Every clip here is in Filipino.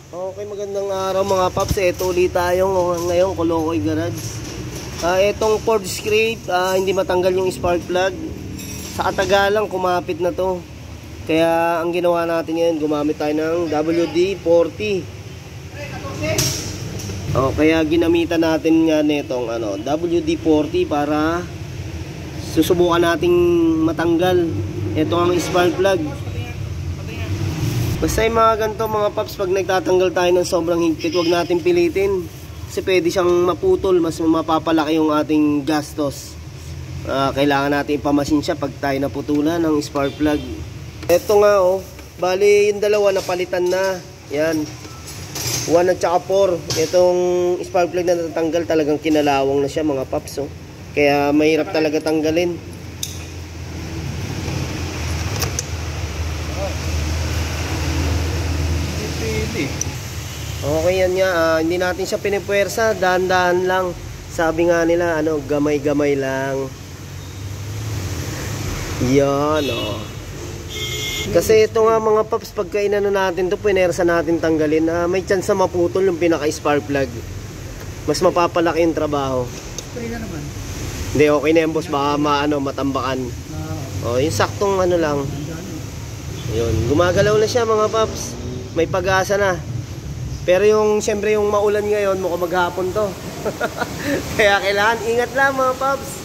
Okay, magandang araw mga paps. Ito ulit tayo ngayon, Kolokoy Garage. Itong Ford Escape, hindi matanggal yung spark plug. Sa katagalan, kumapit na to. Kaya ang ginawa natin ngayon, gumamit tayo ng WD-40. Kaya ginamitan natin nga nitong WD-40 para susubukan nating matanggal ito ang spark plug. Basta yung mga ganito mga paps, pag nagtatanggal tayo ng sobrang higpit, huwag natin pilitin. Kasi pwede siyang maputol, mas mapapalaki yung ating gastos. Kailangan natin ipamasin siya pag tayo naputulan ng spark plug. Ito nga bali yung dalawa napalitan na. Yan, 1 at saka 4. Itong spark plug na natatanggal talagang kinalawang na siya mga paps. Kaya mahirap talaga tanggalin. Okay, yan nga, hindi natin siya pinipuwersa, dahan-dahan lang. Sabi nga nila, gamay-gamay lang. Yan, Kasi ito nga mga paps, pagka inano natin to, pinersa natin tanggalin, may chance na maputol yung pinaka-spark plug. Mas mapapalaki yung trabaho. Spray na naman. Hindi, okay na yan boss, baka matambakan. Yung saktong lang. Yun, gumagalaw na siya mga paps. May pag-asa na. Pero siyempre yung maulan ngayon, mukhang maghapon to. Kaya kailangan ingat lang mga paps.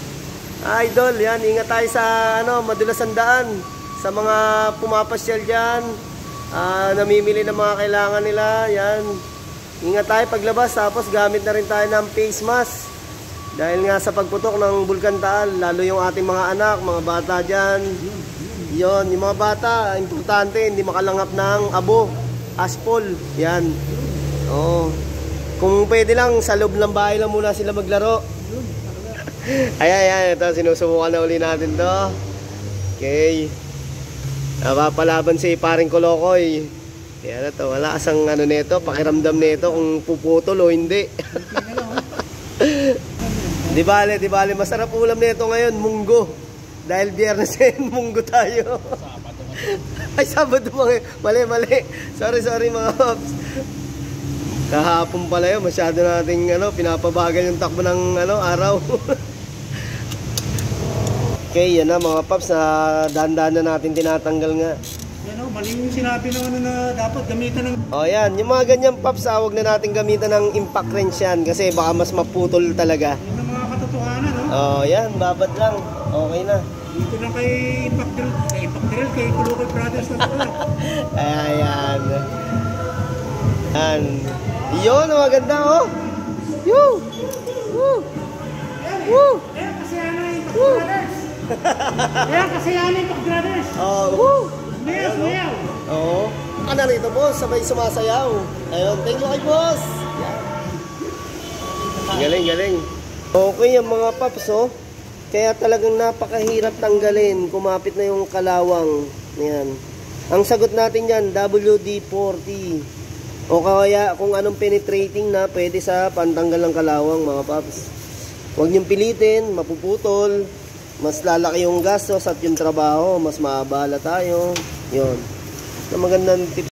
Idol, yan, ingat tayo sa madulas ang daan. Sa mga pumapasyal dyan, namimili ng mga kailangan nila, yan. Ingat tayo paglabas, tapos gamit na rin tayo ng face mask. Dahil nga sa pagputok ng Bulkan Taal, lalo yung ating mga anak, mga bata dyan. Yon, yung mga bata, importante, hindi makalangap ng abo. Aspol, yan. Kung pwede lang, sa loob ng bahay lang muna sila maglaro. Ayan, ito, sinusubukan na uli natin to. Okay. Napapalaban si paring Kolokoy. Yan na to, wala kasang nito, pakiramdam nito kung puputol o hindi. Di bale, masarap ulam nito ngayon, munggo. Dahil biyernes ngayon, munggo tayo. Ay, Sabado mali. Sorry mga paps. Kahapon pala yun, masyado nating pinapabagal yung takbo ng araw. Okay, yan na mga paps, dahan-dahan na natin tinatanggal nga. Mali yung sinabi na dapat gamitan ng... Yan, yung mga ganyan paps, huwag na natin gamitan ng impact wrench yan kasi baka mas maputol talaga. Yun ang mga katotohanan, yan, babad lang. Okay na. Dito lang kay Impact Drill, kay Kolokoy Brothers na ito. Ayan. Yun, maganda Yoo! Woo! Woo! Ayan, kasi Impact Brothers. Ayan, kasi Impact Brothers. Woo! Mayaw. Rito boss, sabay sumasayaw. Ayun, thank you kay boss. Galing. Okay yung mga paps, Kaya talagang napakahirap tanggalin. Kumapit na yung kalawang. Yan. Ang sagot natin yan, WD-40. O kaya kung anong penetrating na pwede sa pantanggal ng kalawang mga paps. Huwag niyong pilitin, mapuputol. Mas lalaki yung gastos at yung trabaho. Mas maabala tayo. Yun. Na magandang tip.